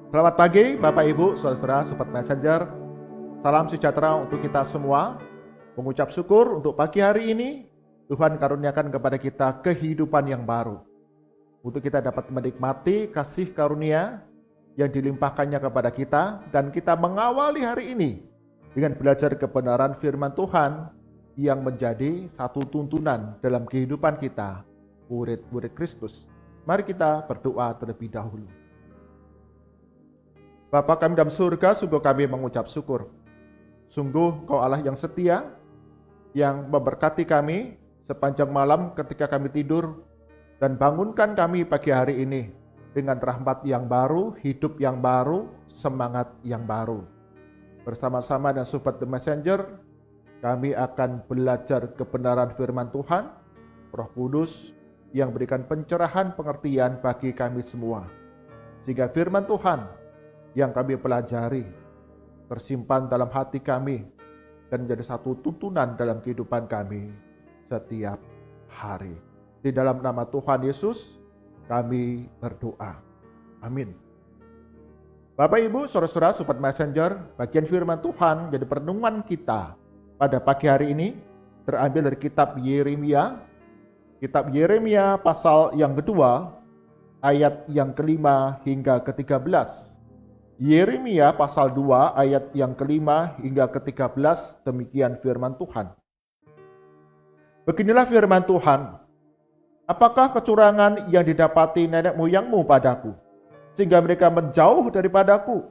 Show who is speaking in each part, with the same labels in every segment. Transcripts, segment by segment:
Speaker 1: Selamat pagi Bapak Ibu, Saudara-saudara, Sobat Messenger. Salam sejahtera untuk kita semua. Mengucap syukur untuk pagi hari ini, Tuhan karuniakan kepada kita kehidupan yang baru. Untuk kita dapat menikmati kasih karunia yang dilimpahkannya kepada kita, dan kita mengawali hari ini dengan belajar kebenaran firman Tuhan yang menjadi satu tuntunan dalam kehidupan kita, murid-murid Kristus. Mari kita berdoa terlebih dahulu. Bapa kami dalam surga, sungguh kami mengucap syukur. Sungguh Kau Allah yang setia, yang memberkati kami sepanjang malam ketika kami tidur, dan bangunkan kami pagi hari ini dengan rahmat yang baru, hidup yang baru, semangat yang baru. Bersama-sama dengan Sobat The Messenger, kami akan belajar kebenaran firman Tuhan, Roh Kudus yang berikan pencerahan pengertian bagi kami semua. Sehingga firman Tuhan yang kami pelajari tersimpan dalam hati kami dan menjadi satu tuntunan dalam kehidupan kami setiap hari. Di dalam nama Tuhan Yesus kami berdoa. Amin. Bapak Ibu, saudara-saudara, Sobat Messenger, bagian firman Tuhan jadi perenungan kita pada pagi hari ini terambil dari kitab Yeremia. Kitab Yeremia pasal yang kedua, ayat yang kelima hingga ke-13. Yeremia pasal 2 ayat yang kelima hingga ke-13, demikian firman Tuhan. Beginilah firman Tuhan, apakah kecurangan yang didapati nenek moyangmu padaku, sehingga mereka menjauh daripadaku,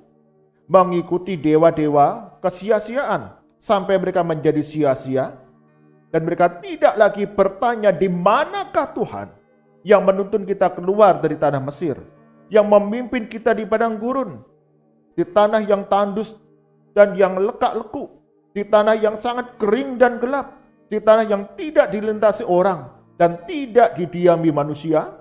Speaker 1: mengikuti dewa-dewa kesia-siaan, sampai mereka menjadi sia-sia, dan mereka tidak lagi bertanya di manakah Tuhan yang menuntun kita keluar dari tanah Mesir, yang memimpin kita di padang gurun, di tanah yang tandus dan yang lekak-leku, di tanah yang sangat kering dan gelap, di tanah yang tidak dilintasi orang dan tidak didiami manusia.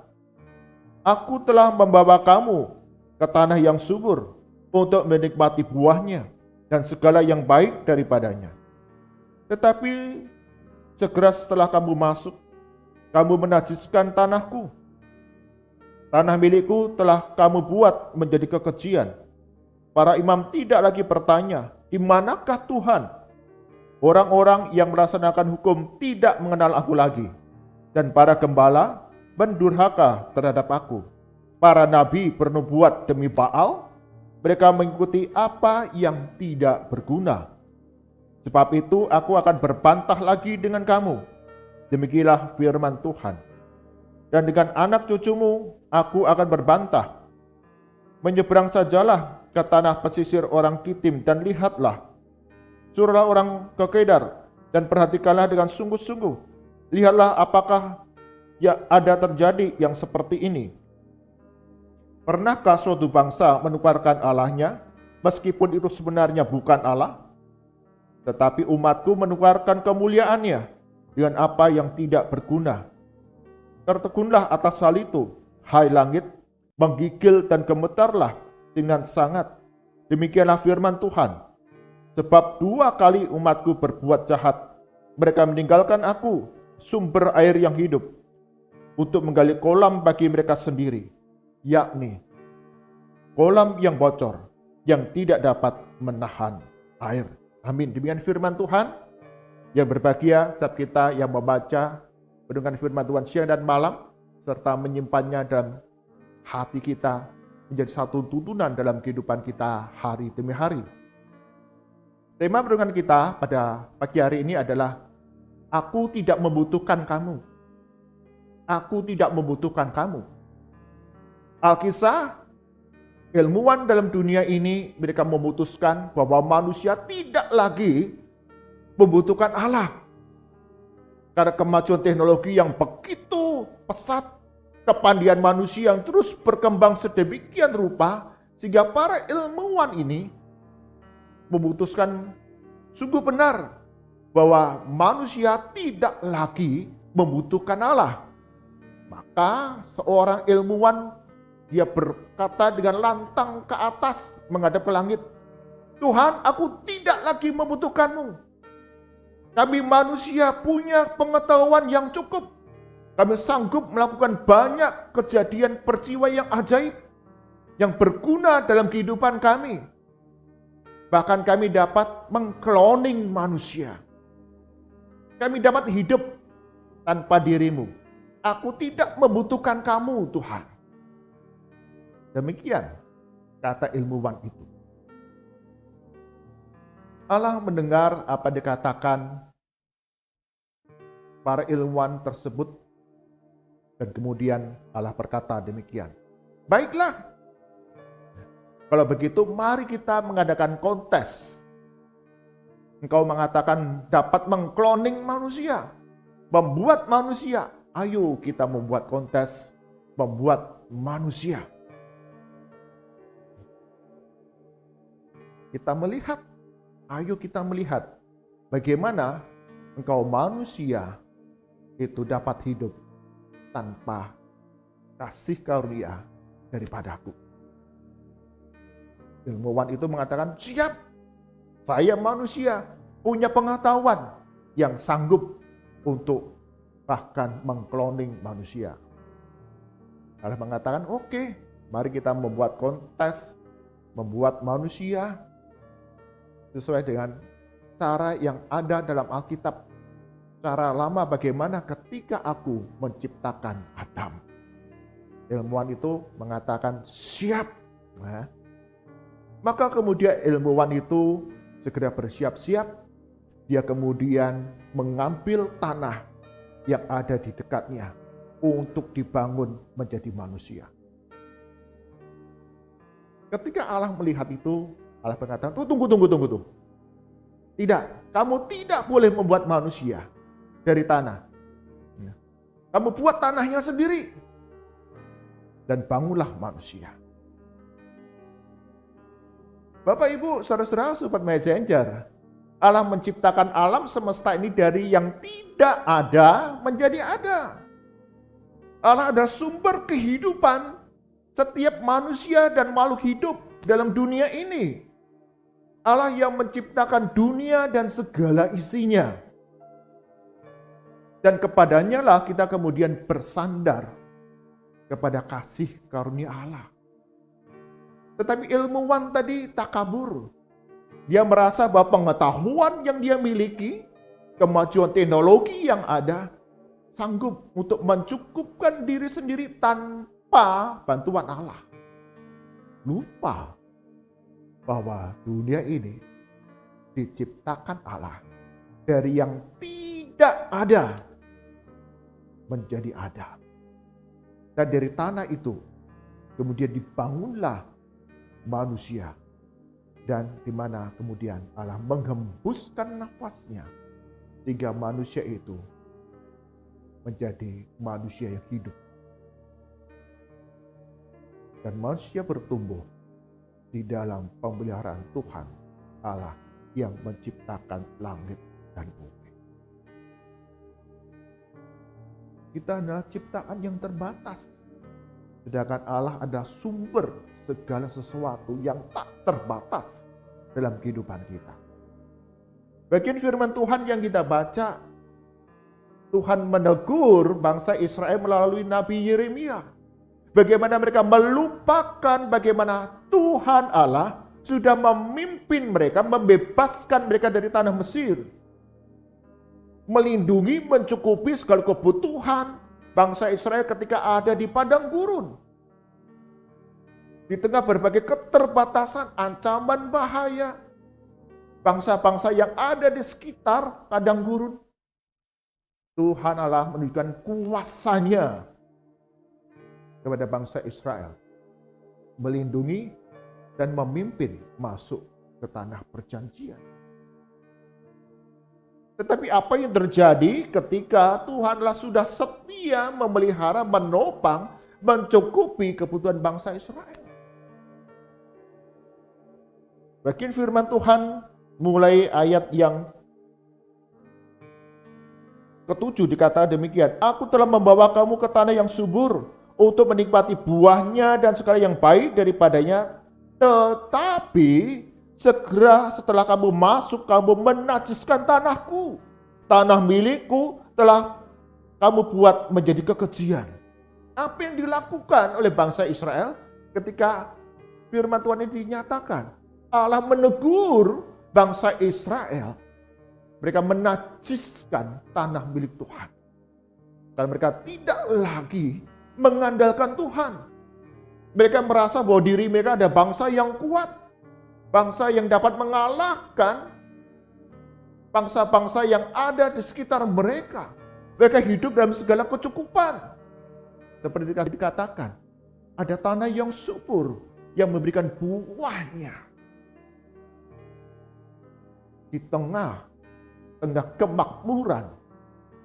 Speaker 1: Aku telah membawa kamu ke tanah yang subur untuk menikmati buahnya dan segala yang baik daripadanya. Tetapi segera setelah kamu masuk, kamu menajiskan tanahku. Tanah milikku telah kamu buat menjadi kekejian. Para imam tidak lagi bertanya, di manakah Tuhan? Orang-orang yang melaksanakan hukum tidak mengenal aku lagi. Dan para gembala mendurhaka terhadap aku. Para nabi bernubuat demi Baal, mereka mengikuti apa yang tidak berguna. Sebab itu aku akan berbantah lagi dengan kamu. Demikianlah firman Tuhan. Dan dengan anak cucumu aku akan berbantah. Menyeberang sajalah ke tanah pesisir orang Kitim dan lihatlah. Suruhlah orang ke Kedar dan perhatikanlah dengan sungguh-sungguh. Lihatlah apakah ya ada terjadi yang seperti ini. Pernahkah suatu bangsa menukarkan Allahnya meskipun itu sebenarnya bukan Allah? Tetapi umatku menukarkan kemuliaannya dengan apa yang tidak berguna. Tertegunlah atas hal itu, hai langit, menggigil dan gemetarlah dengan sangat. Demikianlah firman Tuhan. Sebab 2 kali umatku berbuat jahat. Mereka meninggalkan aku, sumber air yang hidup, untuk menggali kolam bagi mereka sendiri, yakni kolam yang bocor, yang tidak dapat menahan air. Amin. Demikian firman Tuhan. Yang berbahagia setiap kita yang membaca, mendengarkan firman Tuhan siang dan malam, serta menyimpannya dalam hati kita, menjadi satu tuntunan dalam kehidupan kita hari demi hari. Tema renungan kita pada pagi hari ini adalah aku tidak membutuhkan kamu. Aku tidak membutuhkan kamu. Alkisah, ilmuwan dalam dunia ini mereka memutuskan bahwa manusia tidak lagi membutuhkan Allah. Karena kemajuan teknologi yang begitu pesat, kepandian manusia yang terus berkembang sedemikian rupa, sehingga para ilmuwan ini memutuskan sungguh benar bahwa manusia tidak lagi membutuhkan Allah. Maka seorang ilmuwan dia berkata dengan lantang ke atas menghadap ke langit, Tuhan, aku tidak lagi membutuhkanmu. Kami manusia punya pengetahuan yang cukup. Kami sanggup melakukan banyak kejadian peristiwa yang ajaib. yang berguna dalam kehidupan kami. Bahkan kami dapat mengkloning manusia. Kami dapat hidup tanpa dirimu. Aku tidak membutuhkan kamu, Tuhan. Demikian kata ilmuwan itu. Allah mendengar apa dikatakan para ilmuwan tersebut, dan kemudian Allah berkata demikian. Baiklah, kalau begitu mari kita mengadakan kontes. Engkau mengatakan dapat mengkloning manusia, membuat manusia. Ayo kita membuat kontes, membuat manusia. Ayo kita melihat bagaimana engkau manusia itu dapat hidup tanpa kasih karunia daripadaku. Ilmuwan itu mengatakan, siap, saya manusia punya pengetahuan yang sanggup untuk bahkan mengkloning manusia. Allah mengatakan, oke, mari kita membuat kontes, membuat manusia sesuai dengan cara yang ada dalam Alkitab. Cara lama bagaimana ketika aku menciptakan Adam. Ilmuwan itu mengatakan siap. Nah, maka kemudian ilmuwan itu segera bersiap-siap. Dia kemudian mengambil tanah yang ada di dekatnya untuk dibangun menjadi manusia. Ketika Allah melihat itu, Allah berkata, tunggu. Tidak, kamu tidak boleh membuat manusia dari tanah. Kamu buat tanahnya sendiri. Dan bangunlah manusia. Bapak, Ibu, saudara-saudara, sobat messenger. Allah menciptakan alam semesta ini dari yang tidak ada menjadi ada. Allah adalah sumber kehidupan setiap manusia dan makhluk hidup dalam dunia ini. Allah yang menciptakan dunia dan segala isinya. Dan kepadanya lah kita kemudian bersandar kepada kasih karunia Allah. Tetapi ilmuwan tadi takabur. Dia merasa bahwa pengetahuan yang dia miliki, kemajuan teknologi yang ada, sanggup untuk mencukupkan diri sendiri tanpa bantuan Allah. Lupa bahwa dunia ini diciptakan Allah dari yang tidak ada menjadi ada. Dan dari tanah itu kemudian dibangunlah manusia, dan di mana kemudian Allah menghembuskan nafasnya sehingga manusia itu menjadi manusia yang hidup. Dan manusia bertumbuh di dalam pemeliharaan Tuhan Allah yang menciptakan langit dan bumi. Kita adalah ciptaan yang terbatas, sedangkan Allah adalah sumber segala sesuatu yang tak terbatas dalam kehidupan kita. Bagian firman Tuhan yang kita baca, Tuhan menegur bangsa Israel melalui Nabi Yeremia. Bagaimana mereka melupakan bagaimana Tuhan Allah sudah memimpin mereka, membebaskan mereka dari tanah Mesir. Melindungi, mencukupi segala kebutuhan bangsa Israel ketika ada di padang gurun. Di tengah berbagai keterbatasan, ancaman bahaya, bangsa-bangsa yang ada di sekitar padang gurun, Tuhan Allah menunjukkan kuasanya kepada bangsa Israel, melindungi dan memimpin masuk ke tanah perjanjian. Tetapi apa yang terjadi ketika Tuhanlah sudah setia memelihara, menopang, mencukupi kebutuhan bangsa Israel? Bagian firman Tuhan mulai ayat yang ke-7 dikatakan demikian. Aku telah membawa kamu ke tanah yang subur untuk menikmati buahnya dan segala yang baik daripadanya. Tetapi segera setelah kamu masuk, kamu menajiskan tanahku. Tanah milikku telah kamu buat menjadi kekejian. Apa yang dilakukan oleh bangsa Israel ketika firman Tuhan ini dinyatakan. Allah menegur bangsa Israel. Mereka menajiskan tanah milik Tuhan. Dan mereka tidak lagi mengandalkan Tuhan. Mereka merasa bahwa diri mereka ada bangsa yang kuat. Bangsa yang dapat mengalahkan bangsa-bangsa yang ada di sekitar mereka. Mereka hidup dalam segala kecukupan. Seperti tadi dikatakan, ada tanah yang subur yang memberikan buahnya. Di tengah kemakmuran,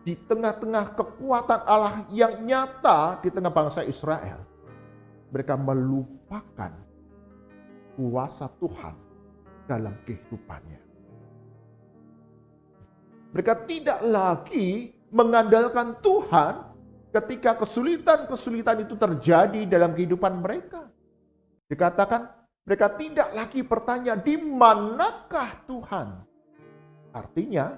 Speaker 1: di tengah-tengah kekuatan Allah yang nyata di tengah bangsa Israel, mereka melupakan kuasa Tuhan dalam kehidupannya. Mereka tidak lagi mengandalkan Tuhan ketika kesulitan-kesulitan itu terjadi dalam kehidupan mereka. Dikatakan mereka tidak lagi bertanya, di manakah Tuhan? Artinya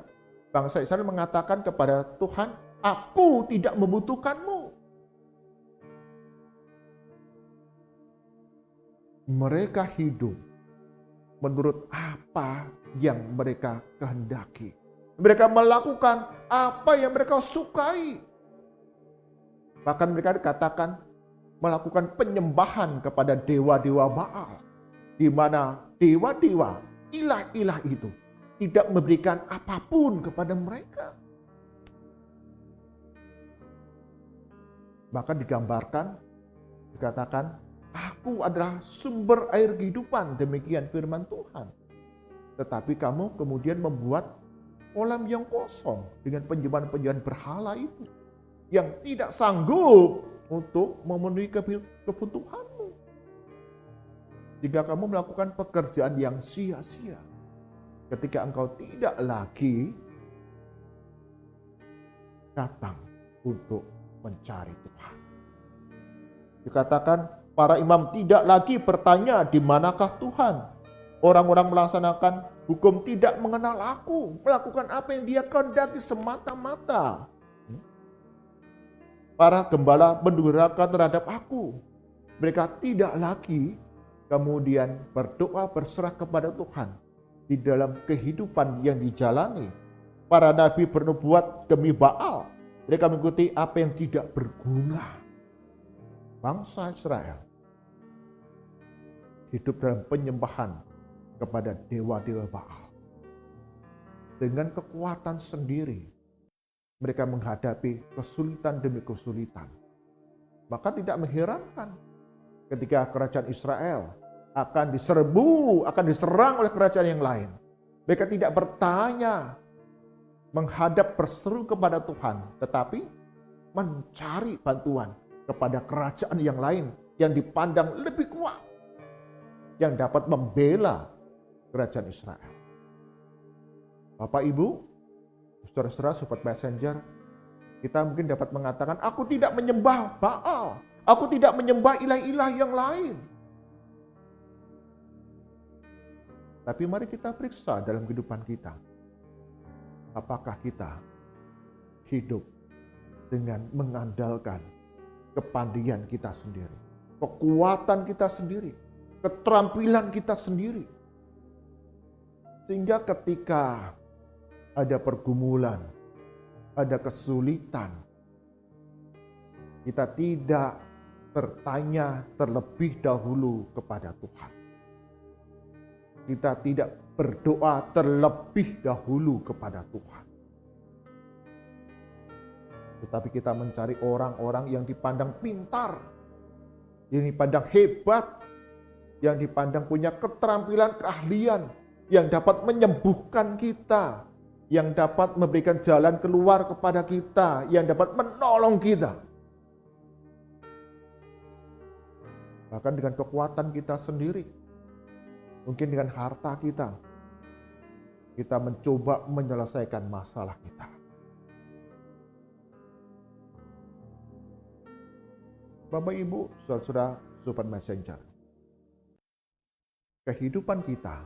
Speaker 1: bangsa Israel mengatakan kepada Tuhan, aku tidak membutuhkanmu. Mereka hidup menurut apa yang mereka kehendaki. Mereka melakukan apa yang mereka sukai. Bahkan mereka dikatakan melakukan penyembahan kepada dewa-dewa Baal. Di mana dewa-dewa, ilah-ilah itu tidak memberikan apapun kepada mereka. Bahkan digambarkan, dikatakan, aku adalah sumber air kehidupan, demikian firman Tuhan. Tetapi kamu kemudian membuat kolam yang kosong dengan penyembahan-penyembahan berhala itu, yang tidak sanggup untuk memenuhi kebutuhanmu. Jika kamu melakukan pekerjaan yang sia-sia, ketika engkau tidak lagi datang untuk mencari Tuhan. Dikatakan para imam tidak lagi bertanya di manakah Tuhan. Orang-orang melaksanakan hukum tidak mengenal aku, melakukan apa yang dia kehendaki semata-mata. Para gembala mendurhakan terhadap aku. Mereka tidak lagi kemudian berdoa berserah kepada Tuhan di dalam kehidupan yang dijalani. Para nabi bernubuat demi Baal. Mereka mengikuti apa yang tidak berguna. Bangsa Israel hidup dalam penyembahan kepada dewa-dewa Baal. Dengan kekuatan sendiri, mereka menghadapi kesulitan demi kesulitan. Maka tidak mengherankan ketika kerajaan Israel akan diserbu, akan diserang oleh kerajaan yang lain. Mereka tidak bertanya, menghadap berseru kepada Tuhan, tetapi mencari bantuan kepada kerajaan yang lain yang dipandang lebih kuat, yang dapat membela kerajaan Israel. Bapak Ibu, saudara-saudara, sobat messenger, kita mungkin dapat mengatakan, aku tidak menyembah Baal, aku tidak menyembah ilah-ilah yang lain. Tapi mari kita periksa dalam kehidupan kita, apakah kita hidup dengan mengandalkan kepandaian kita sendiri, kekuatan kita sendiri, keterampilan kita sendiri. Sehingga ketika ada pergumulan, ada kesulitan, kita tidak bertanya terlebih dahulu kepada Tuhan. Kita tidak berdoa terlebih dahulu kepada Tuhan. Tetapi kita mencari orang-orang yang dipandang pintar, yang dipandang hebat, yang dipandang punya keterampilan, keahlian, yang dapat menyembuhkan kita, yang dapat memberikan jalan keluar kepada kita, yang dapat menolong kita. Bahkan dengan kekuatan kita sendiri, mungkin dengan harta kita, kita mencoba menyelesaikan masalah kita. Bapak Ibu, saudara-saudara, sobat messenger, kehidupan kita,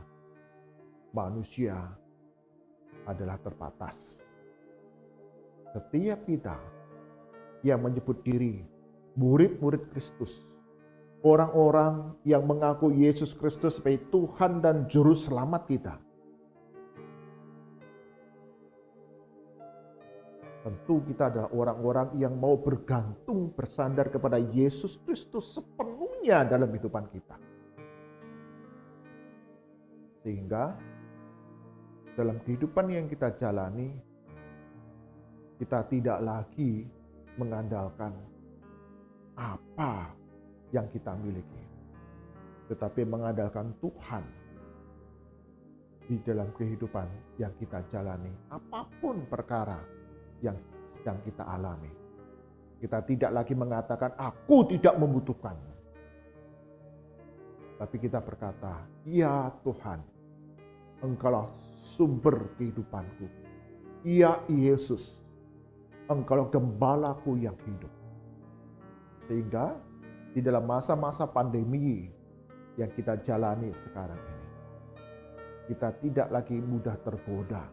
Speaker 1: manusia, adalah terbatas. Setiap kita yang menyebut diri murid-murid Kristus, orang-orang yang mengaku Yesus Kristus sebagai Tuhan dan Juru Selamat kita. Tentu kita adalah orang-orang yang mau bergantung, bersandar kepada Yesus Kristus sepenuhnya dalam kehidupan kita. Sehingga dalam kehidupan yang kita jalani, kita tidak lagi mengandalkan apa yang kita miliki, tetapi mengandalkan Tuhan di dalam kehidupan yang kita jalani, apapun perkara yang sedang kita alami. Kita tidak lagi mengatakan, aku tidak membutuhkan. Tapi kita berkata, ya Tuhan, Engkaulah sumber kehidupanku. Ya Yesus, Engkaulah gembalaku yang hidup. Sehingga di dalam masa-masa pandemi yang kita jalani sekarang ini, kita tidak lagi mudah tergoda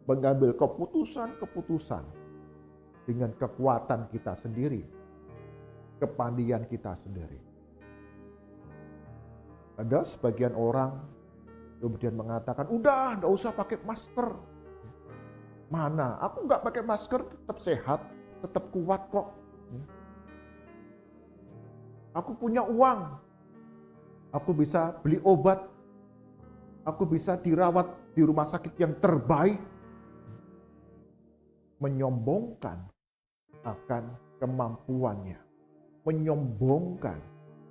Speaker 1: mengambil keputusan-keputusan dengan kekuatan kita sendiri, kepandaian kita sendiri. Ada sebagian orang kemudian mengatakan, udah nggak usah pakai masker. Mana? Aku nggak pakai masker, tetap sehat, tetap kuat kok. Aku punya uang, aku bisa beli obat, aku bisa dirawat di rumah sakit yang terbaik. Menyombongkan akan kemampuannya, menyombongkan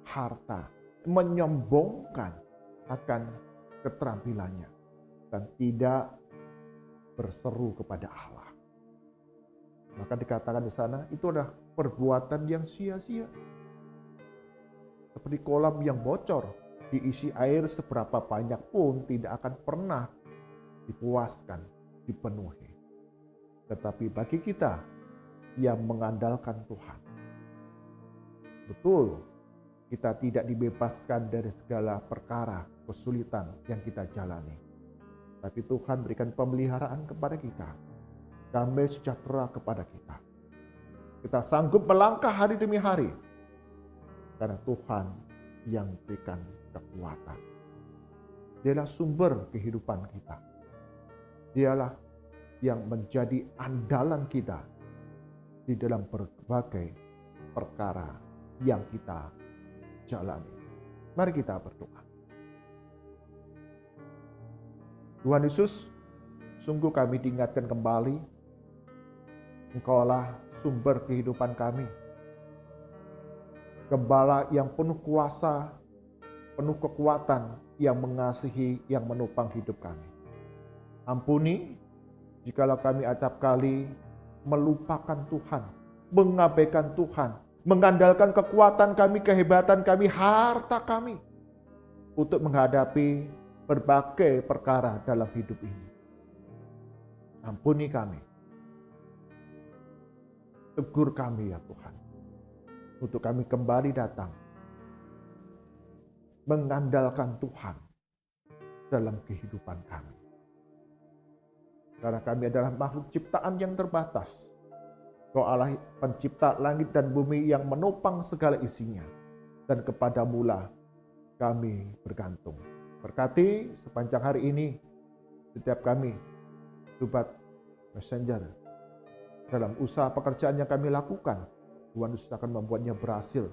Speaker 1: harta, menyombongkan akan keterampilannya, dan tidak berseru kepada Allah. Maka dikatakan di sana, itu adalah perbuatan yang sia-sia. Seperti kolam yang bocor, diisi air seberapa banyak pun tidak akan pernah dipuaskan, dipenuhi. Tetapi bagi kita yang mengandalkan Tuhan, betul, kita tidak dibebaskan dari segala perkara kesulitan yang kita jalani. Tapi Tuhan berikan pemeliharaan kepada kita, damai sejahtera kepada kita. Kita sanggup melangkah hari demi hari, karena Tuhan yang berikan kekuatan. Dialah sumber kehidupan kita. Dialah yang menjadi andalan kita di dalam berbagai perkara yang kita jalani. Mari kita berdoa. Tuhan Yesus, sungguh kami diingatkan kembali, Engkaulah sumber kehidupan kami. Gembala yang penuh kuasa, penuh kekuatan, yang mengasihi, yang menopang hidup kami. Ampuni jikalau kami acap kali melupakan Tuhan, mengabaikan Tuhan, mengandalkan kekuatan kami, kehebatan kami, harta kami untuk menghadapi berbagai perkara dalam hidup ini. Ampuni kami. Tegur kami ya Tuhan, untuk kami kembali datang mengandalkan Tuhan dalam kehidupan kami. Karena kami adalah makhluk ciptaan yang terbatas. Kau Allah pencipta langit dan bumi yang menopang segala isinya. Dan kepadamulah kami bergantung. Berkati sepanjang hari ini setiap kami, sobat messenger, dalam usaha pekerjaan yang kami lakukan, Tuhan Yesus akan membuatnya berhasil.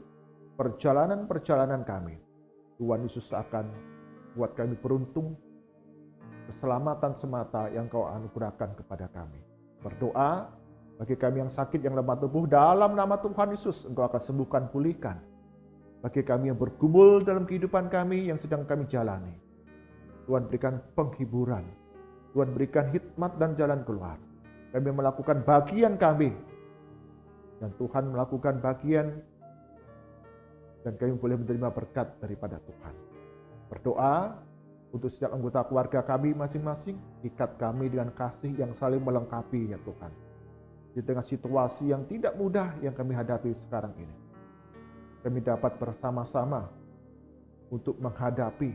Speaker 1: Perjalanan-perjalanan kami, Tuhan Yesus akan buat kami beruntung. Keselamatan semata yang Kau anugerahkan kepada kami. Berdoa bagi kami yang sakit, yang lemah tubuh, dalam nama Tuhan Yesus Engkau akan sembuhkan, pulihkan. Bagi kami yang bergumul dalam kehidupan kami yang sedang kami jalani, Tuhan berikan penghiburan, Tuhan berikan hikmat dan jalan keluar. Kami melakukan bagian kami, dan Tuhan melakukan bagian, dan kami boleh menerima berkat daripada Tuhan. Berdoa untuk setiap anggota keluarga kami masing-masing, ikat kami dengan kasih yang saling melengkapi ya Tuhan. Di tengah situasi yang tidak mudah yang kami hadapi sekarang ini, kami dapat bersama-sama untuk menghadapi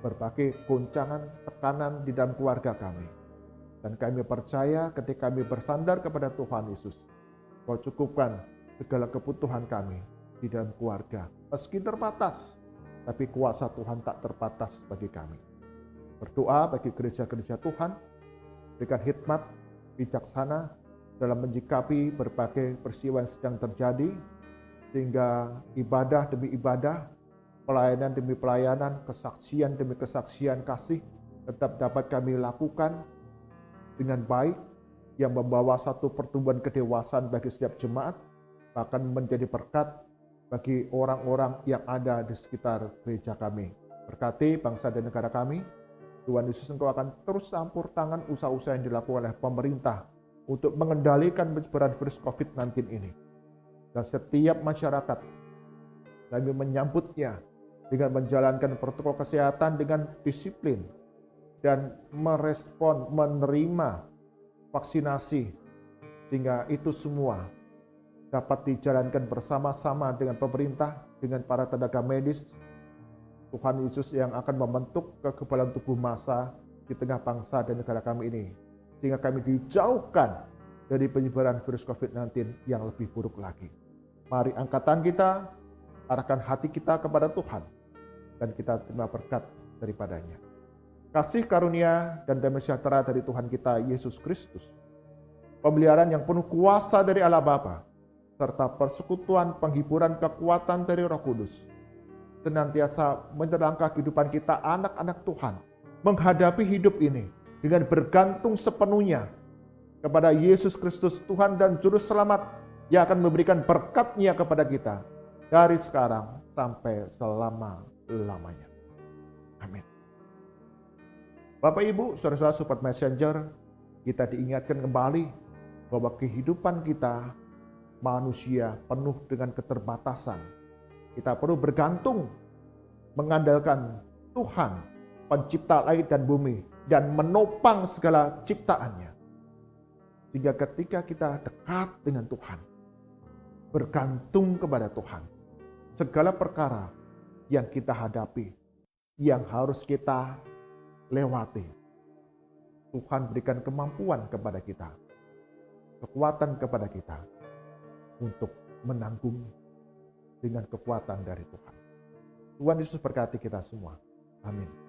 Speaker 1: berbagai goncangan, tekanan di dalam keluarga kami. Dan kami percaya ketika kami bersandar kepada Tuhan Yesus, Kau cukupkan segala kebutuhan kami di dalam keluarga. Meski terbatas, tapi kuasa Tuhan tak terbatas bagi kami. Berdoa bagi gereja-gereja Tuhan, berikan hikmat bijaksana dalam menyikapi berbagai peristiwa yang sedang terjadi, sehingga ibadah demi ibadah, pelayanan demi pelayanan, kesaksian demi kesaksian kasih tetap dapat kami lakukan dengan baik, yang membawa satu pertumbuhan kedewasaan bagi setiap jemaat, bahkan menjadi berkat bagi orang-orang yang ada di sekitar gereja kami. Berkati bangsa dan negara kami. Tuhan Yesus, Engkau akan terus campur tangan usaha-usaha yang dilakukan oleh pemerintah untuk mengendalikan penyebaran virus COVID-19 ini. Dan setiap masyarakat, kami menyambutnya dengan menjalankan protokol kesehatan dengan disiplin dan merespon, menerima vaksinasi, sehingga itu semua dapat dijalankan bersama-sama dengan pemerintah, dengan para tenaga medis, Tuhan Yesus yang akan membentuk kekebalan tubuh massa di tengah bangsa dan negara kami ini, sehingga kami dijauhkan dari penyebaran virus COVID-19 yang lebih buruk lagi. Mari angkatan kita, arahkan hati kita kepada Tuhan, dan kita terima berkat daripadanya. Kasih karunia dan damai sejahtera dari Tuhan kita Yesus Kristus, pemeliharaan yang penuh kuasa dari Allah Bapa, serta persekutuan penghiburan kekuatan dari Roh Kudus, senantiasa menyerangka kehidupan kita anak-anak Tuhan, menghadapi hidup ini dengan bergantung sepenuhnya kepada Yesus Kristus, Tuhan dan Juru Selamat, yang akan memberikan berkat-Nya kepada kita dari sekarang sampai selama-lamanya. Amin. Bapak Ibu, saudara-saudara Sobat Messenger, kita diingatkan kembali bahwa kehidupan kita manusia penuh dengan keterbatasan. Kita perlu bergantung, mengandalkan Tuhan, pencipta langit dan bumi, dan menopang segala ciptaannya. Sehingga ketika kita dekat dengan Tuhan, bergantung kepada Tuhan, segala perkara yang kita hadapi, yang harus kita lewati, Tuhan berikan kemampuan kepada kita, kekuatan kepada kita untuk menanggung dengan kekuatan dari Tuhan. Tuhan Yesus berkati kita semua. Amin.